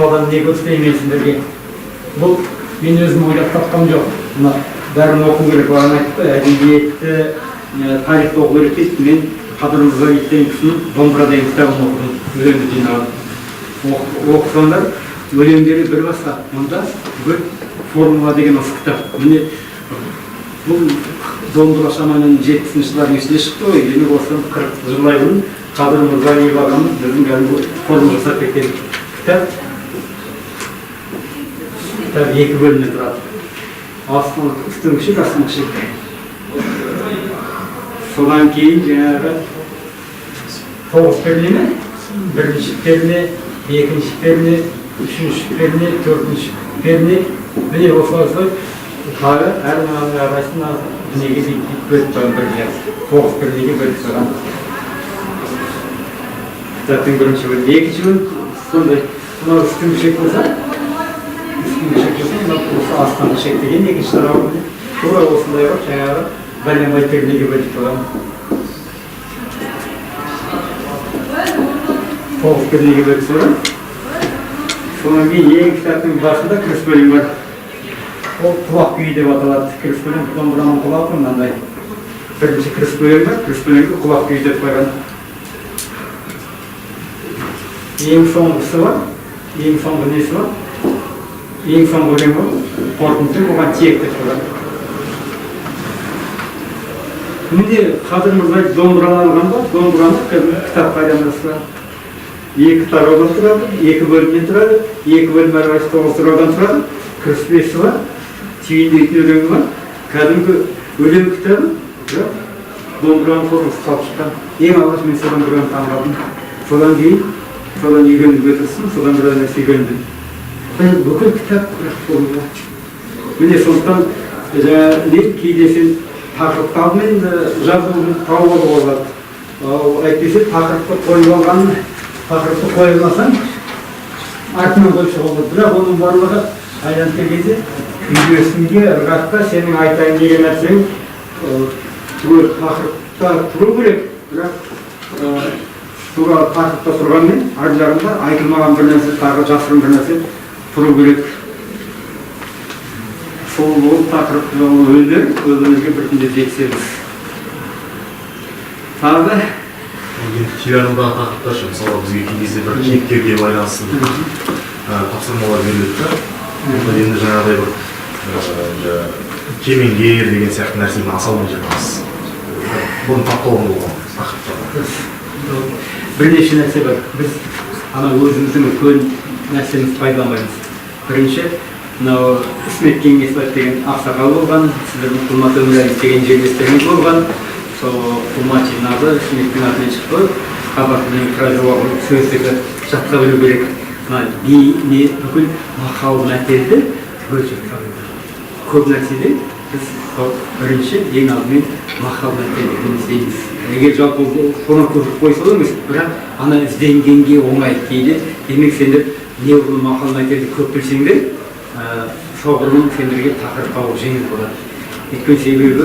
баладан не көрсетейін сендерге. Бұл мен өзім ойлап тапқам жоқ. Мына бәрін оқу керек, бағана айтты ғой, әдебиетті, тарихты оқу керек дейді. Мен Қадыр Мырза деген кісінің «Домбыра» деген кітабын оқыдым, өлеңді жинаған. Оқысаңдар, өлеңдері бір басқа. Онда бір формула деген осы кітап. Міне бұл домбыра шамамен 70-ші жылдардың ішінде шықты ғой. Енді осыдан 40 жылдай бұрын Қадыр Мырза ағамыз біздің кәдімгі формула жасап кеткен кітап. Кітап 2 бөлімнен тұрады. Астыңғы үстіңгі шек, астыңғы шек. Содан кейін жаңағы 9 перне ме? 1-ші перне, 2-ші перне, 3-ші перне, 4-ші перне. Міне осылай тағы әр мынаның арасына неге бөліп қойған бірге 9 пернеге бөліп қойған. Кітаптың 1-ші бөлім, 2-ші бөлім сондай. Мынау үстіңгі шек болса, осы астыңғы шек деген 2-ші тарауы. Тура осындай бар, жаңағы бәленбай пернеге бөліп қойған. 9 пернеге бөліп қойған. Содан кейін ең кітаптың басында кіріс бөлім бар. Ол құлақ күйі деп аталады. Кіріс бөлім домбыраның құлағы мынандай. Бірінші кіріс бөлім бар, кіріс бөлімге құлақ күйі деп қойған. Ең соңғысы бар, ең соңғы несі бар. Ең соңғы өлең бар, қорытынды оған тиек деп қойған. Міне Қадыр Мырза домбыраны алған ба, домбыраны кітап пайдаланысына 2 тараудан тұрады, 2 бөлімнен тұрады, 2 бөлім әрқайсысы 9 тараудан тұрады, кіріспесі бар, түйіндейтін өлеңі бар, кәдімгі өлең кітабы, домбыраның формасы салып шыққан. Ең алғаш мен содан домбыраны таңғалдым. Содан кейін, содан үйреніп өтірсін, содан біраз нәрсе үйрендім. Бүкіл кітап формула. Міне сондықтан кейде сен тақырыпты алдымен жазуын тауып алуға болады. Әйтпесе тақырыпты қойып алған, тақырыпты қойылмасаң, артынан қойып шығуға болады. Бірақ оның барлығы айналып келгенде үйресінге, ырғаққа сенің айтайын деген нәрсең тақырыпта тұру керек. Бірақ тура тақырыпта тұрғанмен, ар жағында айтылмаған бір нәрсе, тағы жасырын бір нәрсе тұру керек. Сол болып тақырып өлдер, өзімізге біртінде жетсеміз. Тағы телеарнадағы тақырыптар мысалы бізге кейде бір кейіпкерге байланысты тапсырмалар беріледі. Енді жаңағыдай бір кемеңгер деген сияқты нәрсені аса алмай жатамыз. Бұны таптауын болған тақырыптар. Бірнеше нәрсе бар. Біз өзіміздің үлкен нәрсеміз пайдаланбаймыз. Бірінші, мынау Ісмет Кеңесбаев деген ақсақал болған, сіздердің Құлмат Өмірәлиев деген жерлестеріңіз болған. Сол Құлмат жинағы Ісметтің атынан шықты. Қабатының фразеологы сөздігі жатқа білу керек. Бүкіл мақал мәтелді бөлшек табылды. Көп нәрседе біз бірінші ең алдымен мақал мәтелді іздейміз. Егер жалпы соны көріп қойса емес, бірақ ана ізденгенге оңай кейде. Демек сендер неғұрлым мақал мәтелді көп білсеңдер, соғұрлым сендерге тақырып табу жеңіл болады. Өйткені себебі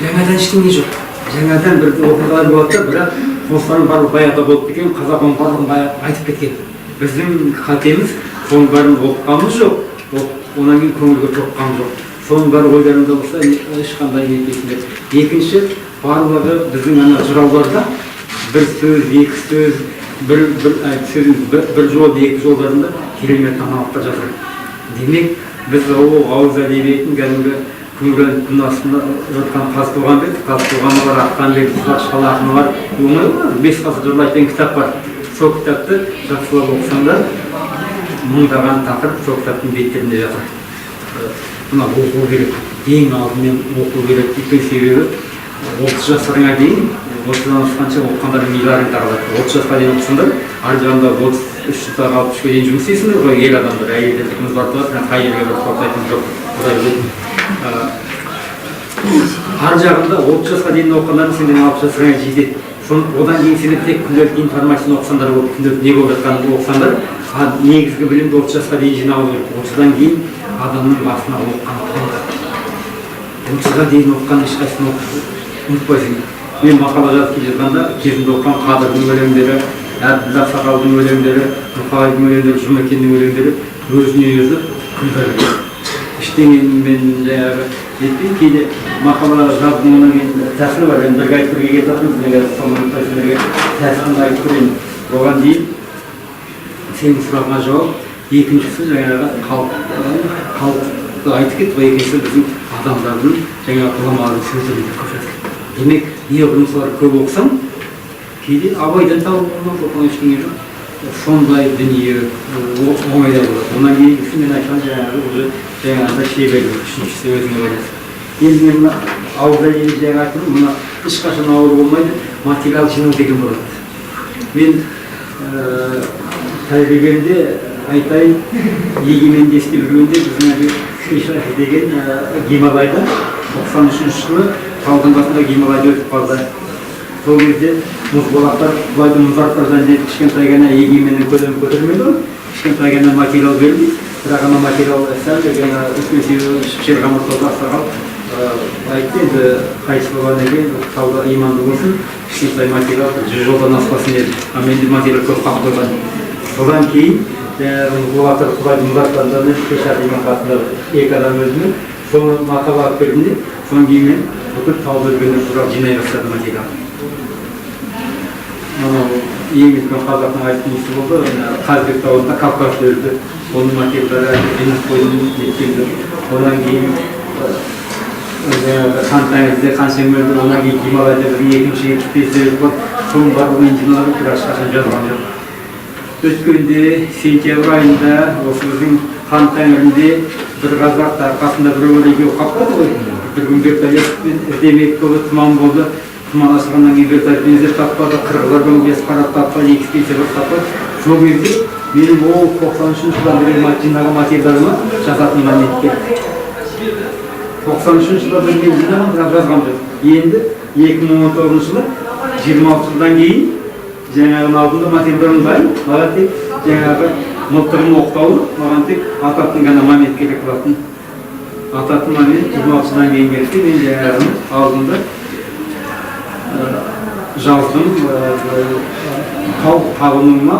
жаңадан ештеңе жоқ. Жаңадан бір оқиғалар болады да, бірақ осылардың барлығы баяғыда болып кеткен, қазақ барлығын айтып кеткен. Біздің қатеміз соның бәрін оқығанымыз жоқ, онан кейін көңілге тоққанымыз жоқ. Соның бәрі ойларында болса, ешқандай нетпейсіңдер. Екінші, барлығы біздің ана жырауларда бір сөз, екі сөз, бір жол, екі жолдарында керемет аналықтар жатыр. Демек, біз ауыз әдебиетін кәдімгі күңірен күн астында жатқан Қазтуғанбек, Қазтуғанбек Ақтанбек, Шал ақыны бар. Оның 5 ғасыр жырлайтын кітап бар. Сол кітапты жақсылап оқысаңдар, мыңдаған тақырып сол кітаптың беттерінде жатыр. Бұны оқу керек, ең алдымен оқу керек. Өйткені себебі 30 жасқа дейін, 30-дан асқанша оқығандардың миларын таралады. 30 жасқа дейін оқысаңдар, ар жағында 33 жылға 63-ге дейін жұмыс істейсіңдер ғой, ел адамдар, әйелдеріміз бар тұрады, бірақ қай жерге бір тоқтайтын жоқ. Құдай білетін. Ар жағында 30 жасқа дейін оқығандардың сенден 60 жасқа жетеді. Одан кейін сендер тек күнделікті информацияны оқысаңдар болып, күнделікті не болып жатқанын оқысаңдар, негізгі білімді 30 жасқа дейін жинау керек. 30-дан кейін адамның басына оққан қалады. 30-ға дейін оққан ешқайсысын ұмытпайсың. Мен мақала жазып келе жатқанда кезінде оқыған Қадырдың өлеңдері, Әбділдә Сақалдың өлеңдері, Мұқағалидың өлеңдері, Жұмекеннің өлеңдері өзіне өзі күлдірді. Ештеңемен жаңағы жетпей, кейде мақала жазуынан кейін тәсілі бар. Енді бірге айтып бірге кетатырмыз, неге соның тәсілерге тәсілін айтып көрейін. Оған дейін сенің сұрағыңа жауап, екіншісі жаңағы халықты айтып кетті, екіншісі біздің адамдардың жаңағы ғұламалардың сөздерінде көрсетті. Демек, неғұрлым солар көп оқысаң, кейде абайдан табылған жоқ, ештеңе жоқ. Сондай дүние оңайда болады. Онан кейінгісі мен айтқан жаңағыда шеберлік, үшіншісі өзіңе байланысты. Енді мен ауызда жаңа айттым, мына ешқашан ауыр болмайды, материал жинау деген болады. Мен тәжірибемде айтайын, егеменді еске жүргенде біздің Шишахи деген Гималайда 93 жылы таудың басында Гималайда өтіп қалды. Сол кезде мұзболақтар, бұлайдың мұзарттардан жетіп кішкентай ғана егеменнің көлемі көтермейді ғой, кішкентай ғана материал бермейді, бірақ ана материал сәл ғана үлкен себебі шерғамыр топастаған айтты, енді қайсы болғаннан кейін тауда иманды болсын, кішкентай материал 100 жылдан аспасын еді, ал менде материал көп қалып қойған. Содан кейін мұзболақтар бұлайдың мұзарттардан Шишахи иман қасында екі адам өзімен соны мақала алып бердім, содан кейін мен бүкіл тауды өлгендер туралы жинай бастады материал. Ең үлкен қазақтың айтқан несі болды, Қазбек тауында Кавказ өлді, оның материалдары жинап қойдым жеткенді. Одан кейін Хан-Тәңірде Қансен өлді, одан кейін Гималайда біздің екінші екіпестеріміз бар, соның барлығын жиналып бірақ ешқашан жазған жоқ. Өткенде сентябрь айында осы біздің Хан-Тәңірінде бір қазақ арқасында біреулер екеуі қаптады ғой. Бір күн вертолетпен іздемек болды, тұман болды. Тұман ашылғаннан кейін вертолетпен іздеп таппады, қырғыздардан бес қарап таппады, экспедиция бір таппады. Сол кезде менің ол 93 жылдан бері жинаған материалыма жазатын момент келді. 93 жылдан бері жинаған, бірақ жазған жоқ. Енді 2019 жылы 26 жылдан кейін жаңағы алдында материалдардың бәрін, маған тек жаңағы мылтығын оқтаулы, маған тек ататын ғана момент керек болатын. Ататын момент 26 жылдан кейін келді, мен жаңағы алдында жаздым, тау табынуыма,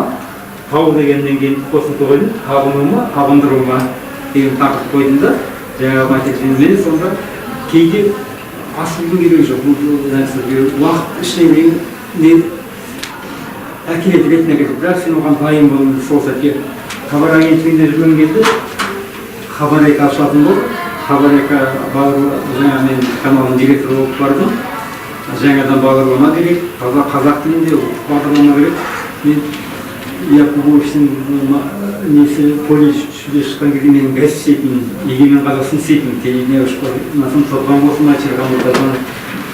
тау дегеннен кейін қосымша қойдым, табынуыма, табындыруыма деген тақырып қойдым да, жаңағы материалмен сонда кейде асылдың керегі жоқ, уақыт ішіне мен әкеледі ретіне кетеді, бірақ сен оған дайын болуың сол сәтке. Хабар агенттігінде жүрген кезде Хабар 2 ашылатын болды. Хабар 2 жаңа мен каналының директоры болып бардым. Жаңадан бағдарлама керек, қазақ тілінде бағдарлама керек. Мен Якубовичтің несі колледжде шыққан кезде менің газет істейтін, егемен қазақстан істейтін, телевидение ұшқан сотқан болсын, шерғамыр топаны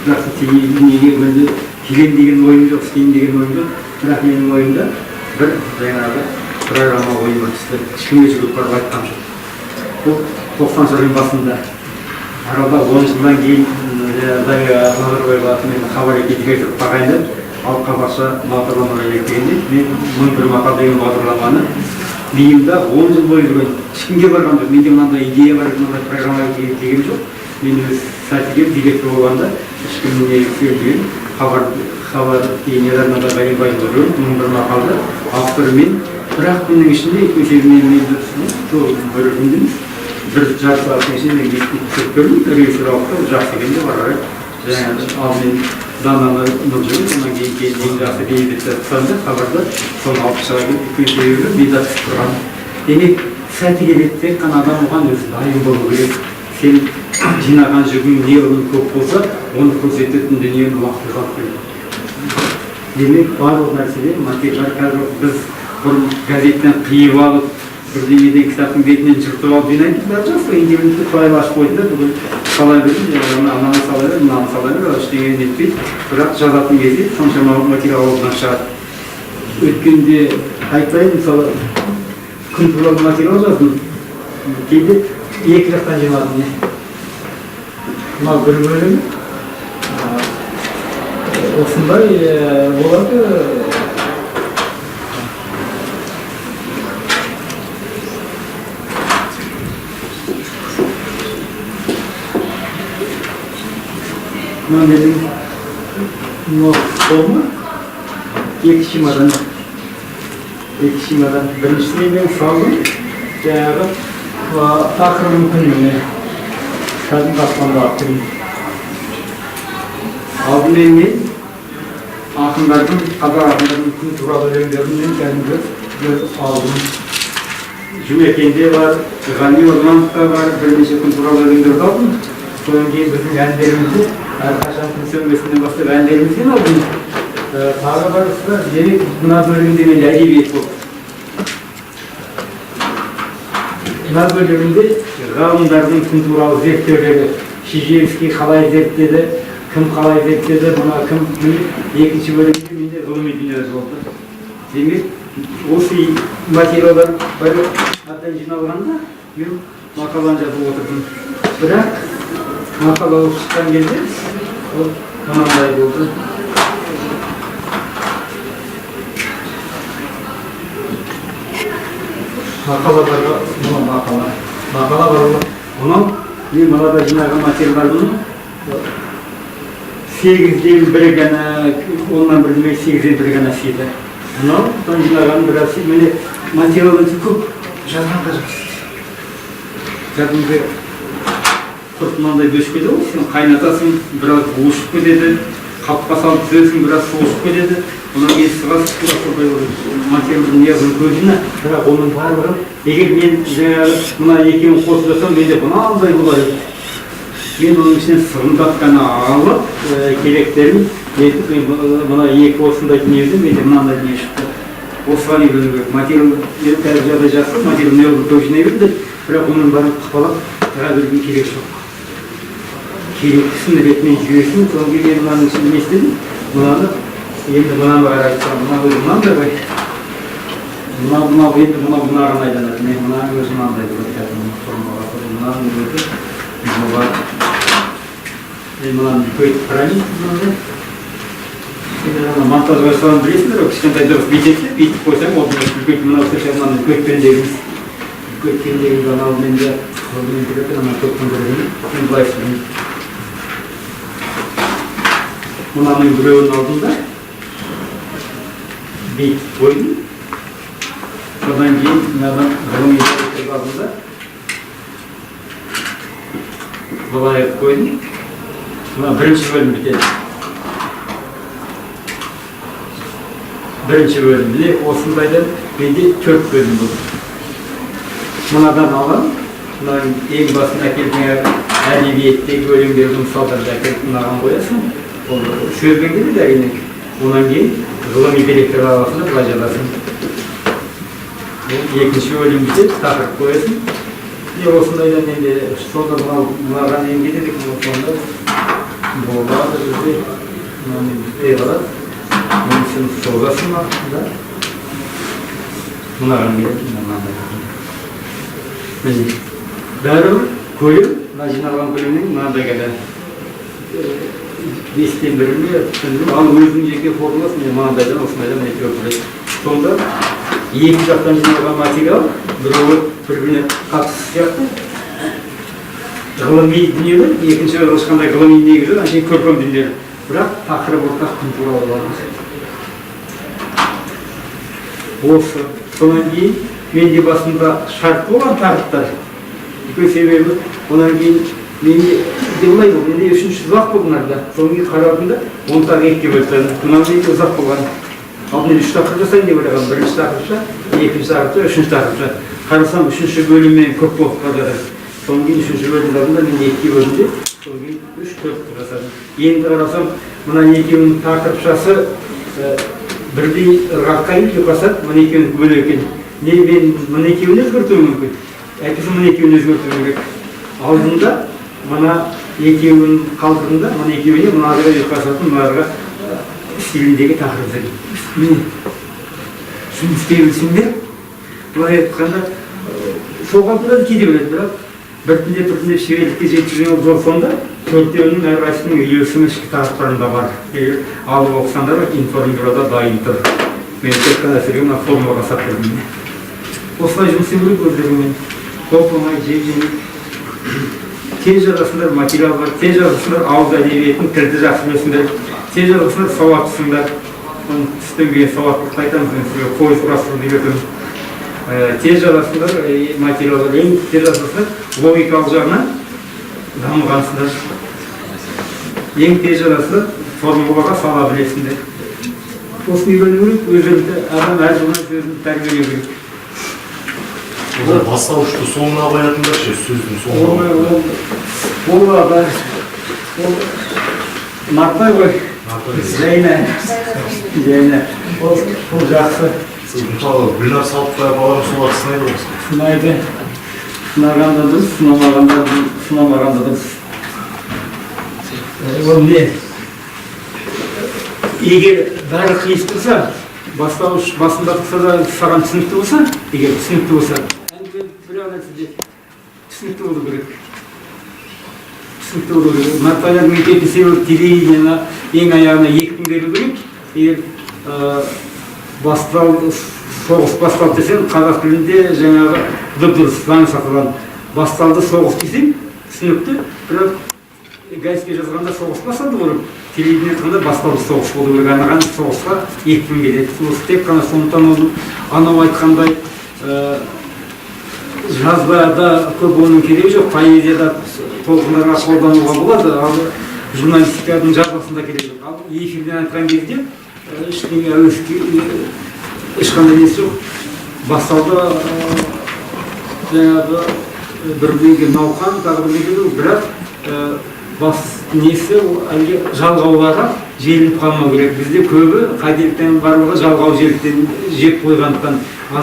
жақсы телевидениеге мүлде келем деген ойым жоқ, істейін деген ойым жоқ. Бірақ менің ойымда бір жаңағы программа ойыма түсті. Ешкімге жүгіріп барып айтқам жоқ. Бұл 90 жылдың басында арада 10 жылдан кейін Дарья Назарбаева атымен Хабар 2 директор тағайындап, ал қазақша бағдарламаға келгенде мен 1001 мақал деген бағдарламаны миымда 10 жыл бойы жүрген. Ешкімге барған жоқ. Менде мынандай идея бар, мынандай программа деген жоқ. Мен өз сәтіге директор болғанда ешкімге сөйлеген Хабар телеарнада Ғалимбай жүрген 1001 мақалды авторы мен. Бірақ бұның ішінде көшегінен бір күндіміз. Бір жарты сағаттың ішінде мен кетіп көрдім, режиссер алыпты, жақсы екенде бар. Ал мен дананы жүрген, онан кейін ең жақсы бейбітті тұтқанда, хабарда соны алып шыға келіп, көшеге бейдат түсіп тұрған. Демек, сәті келеді, тек қана адам оған өзі дайын болу керек. Сен жинаған жүгің неғұрлым көп болса, оны көрсететін дүниені уақыт қалып келеді. Демек, барлық нәрседе материал қазір біз бұрын газеттен қиып алып, бірдеңеден кітаптың бетінен жыртып алып жинайтын, бірақ жақсы индивидуалды файл ашып қойды да, бүгін сала бердім, ананы сала бердім, мынаны сала бердім, ештеңе нетпейді, бірақ жазатын кезде соншама материал орнынан шығады. Өткенде айтпайын, мысалы, күн туралы материал жаздым, кейде екі жақтан жинадым. Мынау бір бөлім, осындай болады. Мына менің қолыма екі чемодан екі шимадан біріншісіне мен салдым жаңағы тақырыбын күніне кәдімгі аспандағы күн. Алдымен мен ақындардың, қазақ ақындардың күн туралы өлеңдерінен кәдімгі алдым. Жұмекенде бар, Ғани Ормановта бар, бірнеше күн туралы өлеңдерді алдым. Содан кейін біздің әндерімізді, әрқашан күн сөнбесінен бастап әндерімізден алдым. Тағы барысында демек мына бөлімде мен әдебиет болды. Мына бөлімде ғалымдардың күн туралы зерттеулері, Шижевский қалай зерттеді, кім қалай зерттеді, мына кім, екінші бөлімде менде ғылыми дүниелер болды. Демек осы материалдар бәрі әбден жиналғанда мен мақаланы жазып отырдым. Бірақ мақала оқып шыққан кезде ол мынандай болды. Мақала бар, мынау мақала бар. Мынау мен мынада жинаған материалдардың 8-ден 1 ғана, 10-нан 1 демек 8-ден 1 ғана сиды. Мынау жинаған біраз мені материалды көп жазған да жақсы. Кәдімгі құрт мынандай бөшкеді ғой, сен қайнатасың, біраз буышып кетеді, қапқа салып түзесің, біраз суышып кетеді. Онан кейін сығасып материалдың неғылың көзіне, бірақ оның барлығын егер мен мына екеуін қосылсам, менде мынандай болады. Мен оның ішінен сығымдап қана алып, керектерін етіп, мына екі осындай дүниеде менде мынандай дүние шықты. Осыған үйрену керек. Материал қазір жағдай жақсы, материал неғылың көп жинай берді, бірақ оның барын қыпалап таға берген керек жоқ. Керектісін ретімен жүйесін, соң кейін мынаның ішінде не істедім? Мынаны енді мынаны қарайтсам, мына өзі мынандай ғой. Мынау енді мынаған айданады. Мен мынаның өзі мынандай болады. Мынаның өзі болады. Мен мынаны көйтіп қарайын. Монтаж жасауын білесіңдер, кішкентай дұрыс бүйтіп қойсам, мынау көшем мынаны көйтпендегіміз. Көйткендегі алдымен де қолымен көретін, ана көптің көретін, мен былай сөйлеймін. Мынаның біреуінің алдында бүйтіп қойдым. Содан кейін мынадан ғылыми деректер алдында былай қойдым. Мына бірінші бөлім бітеді. Бірінші бөлім біле, осындайдан менде 4 бөлім болды. Мынадан алам, мынаның ең басына әкелген әдебиеттегі өлеңдердің мысалдарды әкеліп мынаған қоясың. Ол сөзбен келеді әрине. Онан кейін ғылыми деректер аласың, былай жазасың. Екінші бөлім бітеді, тақырып қоясың. Осындайдан менде сонда мынаған ең кетеді, сонда болады бізде, мынаның бітпей қалады. Оның сен созасың ма? Мынаған келеді, мынандай. Бәрі көлім, мына жиналған көлімнің мынандай ғана 5-тен 1 ме, ал өзінің жеке формуласы мынандайдан, осындайдан әйтеуір біледі. Сонда екі жақтан жиналған материал, біреуі бір-біріне қатысты сияқты ғылыми дүниелер, екінші ешқандай ғылыми негізі, әншейін көркем дүниелер. Бірақ тақырып ортақ күн туралы болады. Осы, сонан кейін менде басында шарт болған тақырыптар. Себебі, онан кейін менде демалай болды, менде 3-ші ұзақ болғанарда. Содан кейін қарадым да, 10 тағы 2-ге бөлтірдім. Мынау менде ұзақ болған. Алдымен 3 тақырып жасайын деп ойлаған. 1-ші тақырыпша, 2-ші тақырыпша, 3-ші тақырыпша. Қарасам 3-ші бөліммен көп болып қалды. Содан кейін 3-ші бөлім алдында мен 2 бөлімде, содан кейін 3-4 жасадым. Енді қарасам, мына екеуінің тақырыпшасы бірдей ырғаққа ұйқасады, мына екеуінің бөлек екен. Не мен мына екеуін өзгертуім мүмкін. Әйтпесе мына екеуін өзгертуім керек. Алдында мына екеуін қалдырында, мына екеуіне мынаға ұйқасатын, мынаға стиліндегі тақырып зәлім. Міне, шын істей білсіңдер, былай айтқанда, сол қалпында кейде біледі, бірақ біртіндеп шеберлікке жеткізген жол сонда, төртеуінің әрқайсының үйлесімі ішкі тақырыптарында бар. Алып оқысаңдар, информбюрода дайын тұр. Мен тек қана сіздерге мына формулаға сап бердім. Осылай жұмыс істеу керек өздеріңмен. Толқымай, жеп-жеңіл. Тез жазасыңдар, материал бар. Тез жазасыңдар, ауыз әдебиетін, тілді жақсы білесіңдер. Тез жазасыңдар, сауаттысыңдар. деңгейі сауаттылықты айтамыз, мен сізге қой сұрастырып үйретемін. Тез жазасыңдар, материалдар ең тез жазасыңдар, логикалық жағынан дамығансыңдар. Ең тез жазасыңдар, формулаға сала білесіңдер. Осыны үйрену керек, өзіңді адам әр жылдан сөзін тәрбиелеу керек. Бастауышты соңына қоятындар ше, сөздің соңына. Ол Нартай ғой, Жайна. Ол жақсы. Сіз мысалы Гүлнар Салықбаев балалар солар сынайды ғой? Сынайды. Сынағанда дұрыс, сынамағанда дұрыс. Ол не? Егер бәрі қиыс тұрса, бастауыш басында тұрса да саған түсінікті болса, егер түсінікті болса, әңгіме бір нәрседе түсінікті болу керек. Түсінікті болу керек. Нартайдар мектепті себебі телевидениені ең аяғына 2 күн беру керек. Егер соғыс басталды десең, қазақ тілінде жаңағы дұрыс заң сақылған. Басталды соғыс десең, түсінікті, бірақ газетке жазғанда соғыс басталды ғой. Телевидение тұрғанда басталды соғыс болу керек. Анаған соғысқа 2 күн келеді. Тек қана сондықтан анау айтқандай жазбада көп оның керегі жоқ. Поэзияда толқындарға қолдануға болады. Ал журналистиканың жазбасында керегі жоқ. Ал эфирден айтқан кезде ешқандай несі жоқ. Басталды жаңағы бірдеңе науқан, тағы бірдеңе, бірақ бас несі әлгі жалғауларға желініп қалмау керек. Бізде көбі қателіктен барлығы жалғау желіктен жеп қойғандықтан,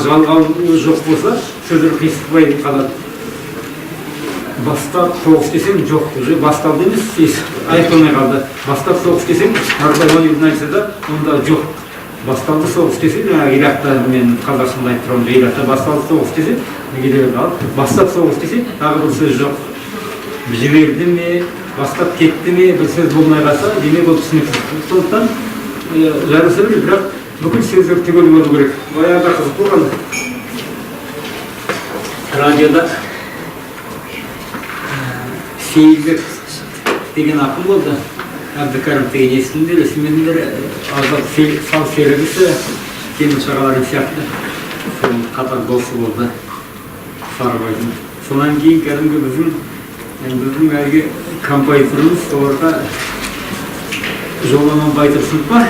жалғау жоқ болса сөздер қисықпай қалады. Бастап соғыс десең жоқ, уже басталды емес, айтылмай қалды. Бастап соғыс десең, Нартай оны айтса да, онда жоқ. Басталды соғыс десең, Иракта мен Қазақстанда айтып тұрамын, Иракта басталды соғыс десең, бастап соғыс десең, тағы бір сөз жоқ. Жіберді ме, бастап кетті ме, бір сөз болмай қалса, демек ол түсініксіз. Сондықтан жарыса біле, бірақ бүкіл сөздер түгел болу керек. Баяғыда қызық болған. Радиода Сейілбек деген ақын болды. Әбдікәрім деген естіңдер, есімдер, азат сал серігісі, темір шағалары сияқты. Соның қатар досы болды. Сарыбайдың. Сонан кейін кәдімгі біздің әлгі композиторымыз оларға Жоламан Байтұрсынов бар,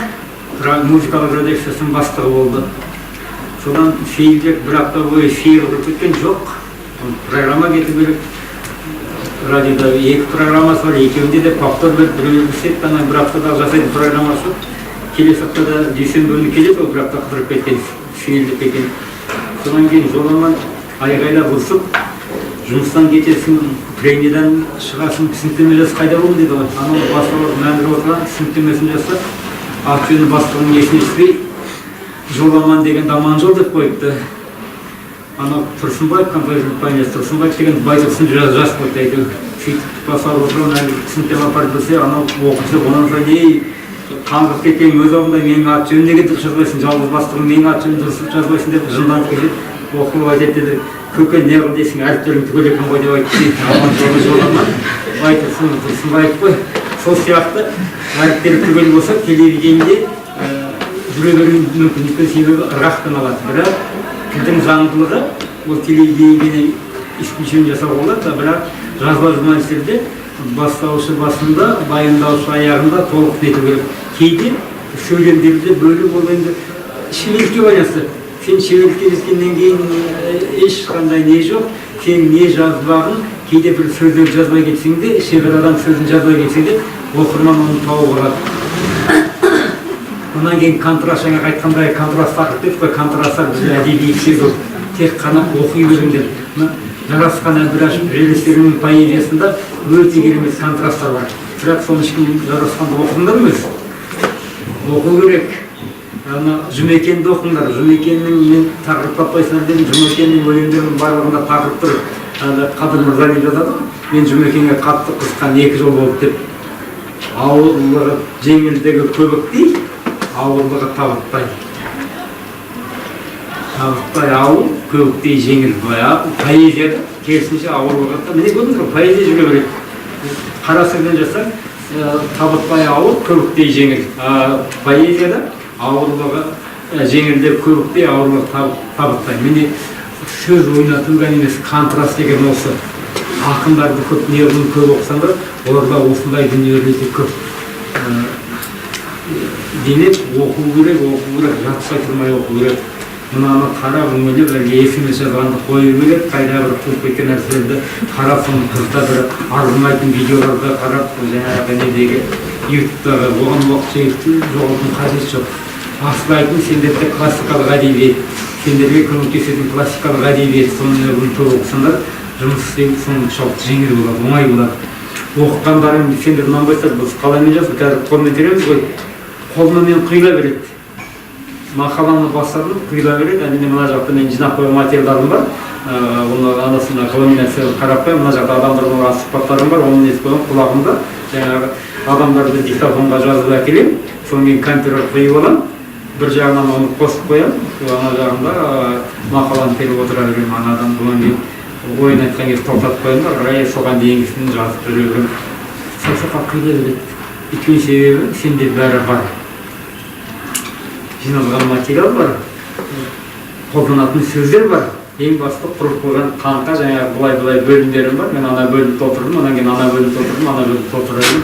музыкалық редакциясының бастығы болды. Содан Сейілбек бір апта бойы шиыр құрып кеткен жоқ. Программа кету керек. Радиода 2 программасы бар, екеуінде де повтор беріп, біреуі сет, бір аптадағы жасайтын программасы. Келесі аптада дүйсенбі күні келеді, ол бір апта қыдырып кеткен, Сейілбек екен. Содан кейін Жоламан айғайлап ұрсып, жұмыстан кетесің, премиядан шығасың, түсініктеме жасы қайда болдың дейді ғой. Анау бастығы мәндіріп отырған түсініктемесін жасап, ат жөні бастығының есіне түспей, Жоламан деген Даман жол деп қойыпты. Анау Тұрсынбаев, компаниясы Тұрсынбаев деген Байтұрсын жас қойыпты әйтеуір. Сөйтіп басқарып отырған әлі түсініктеме апарып берсе, анау оқышы онан соң қаңғып кеткен өз алдында менің ат жөнін неге дұрыс жазбайсың, жалғыз бастығың менің ат жөнін дұрыс жазбайсың деп жынданып кетеді. Оқылып айтады деді, көке не қыл дейсің, әріптерің түгел екен ғой деп айтты дейді. Аман жолы Жоламан, Тұрсынбаев қой. Сол сияқты әріптері түгел болса, телевидениеде жүре беру мүмкін, себебі ырғақтан алады. Бірақ тілдің заңдылығы ол телевидениеде исключение жасауға болады, бірақ жазба журналистерде бастаушы басында, баяндаушы аяғында толық нету керек. Кейде сөйлемдерді бөліп ол енді шеберлікке байланысты. Сен шеберлікке жеткеннен кейін ешқандай не жоқ, сен не жазбағын, кейде бір сөздер жазбай кетсең де, шебер адам сөзін жазбай кетсең де, оқырман оны тауып алады. Онан кейін контраст, жаңа айтқандай контраст тақырып дедік қой, контрасттар бізде әдеби сезу, тек қана оқи беріңдер. Жарасқан әбдіраш режиссерінің поэзиясында өте керемет контрасттар бар. Бірақ соны ешкім жарасқанды оқыңдар емес. Оқу керек. Жұмекенді оқыңдар. Жұмекеннің мен тақырыптап қойсам дедім, Жұмекеннің өлеңдерінің барлығында тақырып тұр. Қадыр Мырзалиев жазады. Мен Жұмекенге қатты қызыққан 2 жыл болды деп. Ауырлығы жеңілдегі көбіктей, ауырлығы табыттай. Табыттай ауыр, көбіктей жеңіл. Поэзияда керісінше ауырлығы. Міне көрдіңіз ғой, поэзия жүре береді. Қара сөзден жасаң, табыттай ауыр, көбіктей жеңіл. Поэзияда ауырлығы жеңілдеп көбіктей ауырлық табытпайды. Міне сөз ойнатылған емес, контраст деген осы. Ақындарды көп неғылым көп оқысаңдар, оларда осындай дүниелерді көп. Демек оқу керек, жатпай тұрмай оқу керек. Мынаны қарап үңіліп, әлгі есіме жазғанды қою керек, қайда бір қуып кеткен нәрселерді қарап, соны қызда бір арзымайтын видеоларды қарап, жаңағы недегі ютубтағы оған уақыт жоғалтын қажет жоқ. Асылайтын сендерде классикалық әдебиет, сендерге көмектесетін классикалық әдебиет, соны көп оқысаңдар, жұмыс істеу соншалықты жеңіл болады, оңай болады. Оқығандарың сендер ұнамайса, біз қалаймен жазып, қазір қолмен тереміз ғой, қолмен құйыла береді. Мақаланы бастадым, құйыла береді, әне мына жақта мен жинақ қойған материалдарым бар, оны анасына ғылыми нәрселерді қарап қоямын, мына жақта адамдардың сұхбаттарым бар, оны естіп қойған құлағымда, жаңағы адамдарды диктофонға жазып әкелемін, содан кейін компьютерге құйып аламын, бір жағынан оны қосып қоямын, ана жағында мақаланы теріп отыра беремін анадан, бұдан кейін ойын айтқан кезде тоқтатып қоямын, қарай соған дейінгісін жазып жүре беремін. Сақсаққа құйыла береді. Өйткені себебі сенде бәрі бар. Жиналған материал бар, қолданатын сөздер бар. Ең басты құрып қойған қаңқа жаңағы бұлай бөлімдерім бар. Мен ана бөлімді толтырдым, онан кейін ана бөлімді толтырдым, ана бөлімді толтырдым.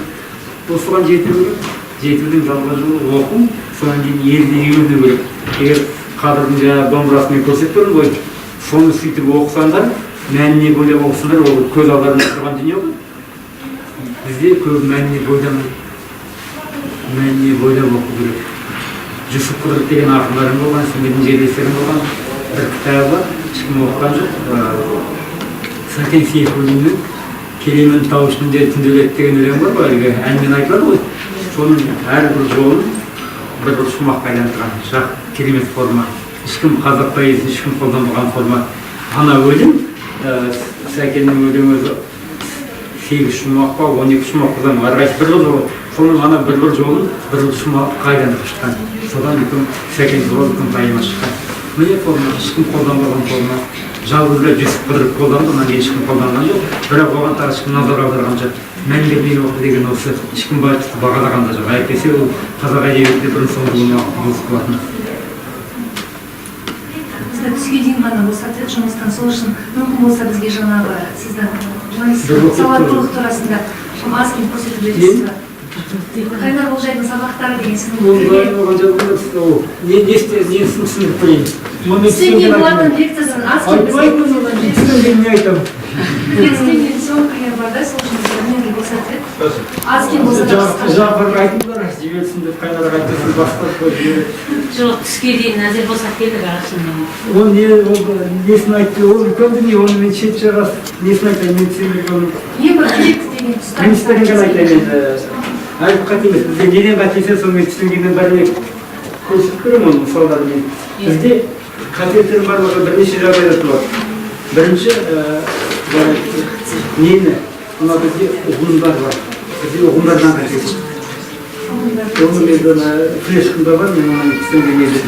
Осыған жету керек. Жетудің жалға жолы оқу, содан кейін елді үйрену керек. Егер Қадырдың жаңағы домбырасымен көрсетіп тұрмын ғой, соны сөйтіп оқысаңдар, мәніне бойлап оқысаңдар, ол көз алдарында тұрған дүние ғой. Бізде көп мәніне бойлап оқу керек. Жүсіп Қыдыров деген ақындарым болған, сендердің жерлестерім болған бір кітабы бар, ешкім оқыған жоқ. Сәкен Сейфуллиннің «Келемін тау ішінде түнделет» деген өлең бар ғой, әнмен айтылады ғой. Соның әрбір жолын бір шумаққа айландырған, жақ керемет форма. Ешкім қазақ поэзиясын ешкім қолданбаған форма. Ана өлең, Сәкеннің өлеңі өзі 8 шумақ па, 12 шумақ қолданып, әрқайсы бір жол. Соның ана бір жолын бір шумаққа айландырып шыққан. Содан үкім Сәкен туралы үкім поэма шыққан. Міне форма, ешкім қолданбаған форма. Жалғыз Жүсіп Қыдыров қолданды, онан кейін ешкім қолданған жоқ. Бірақ оған тағы ешкім назар аударған жоқ. Мән бермей оқы деген осы, ешкім бағалаған да жоқ. Әйтпесе ол қазақ әдебиетінде бұрын соңды болмақ болатын. Түске дейін ғана босатып жұмыстан, сол үшін мүмкін болса бізге жаңағы сіздің сауаттылық турасында аз кем көрсетіп бересіз бе? Қайнар Олжайдың сабақтары деген сіздің несін түсініп білейін. Істеген болатын лекциясын аз кем түсінген айтамын. істеген сөмкілер бар да, сол үшін сіздің босатып аз кем босатып Жапырға айтыңдар, жіберсін деп қайнарға айтасын бастап қойып. Жоқ, түске дейін әзір болсақ келдік ағашын. Ол несін айтты, ол үлкен дүние, оны мен шет жағас, несін айтайын, мен түсінбек оны. ең бір деген тұстар. Мен істерін ғана айтайын, әлгі қат емес, бізде неден қателесе сонымен түсінгеннен бәріне көрсетіп көрем оны мысалдарымен. Бізде қателіктер барлығы бірнеше жағдайда туады. Бірінші, нені, мына бізде ұғымдар бар. Бізде ұғымдардан қателеседі. Оны мен флешкімде бар, мен оны түсінген еді.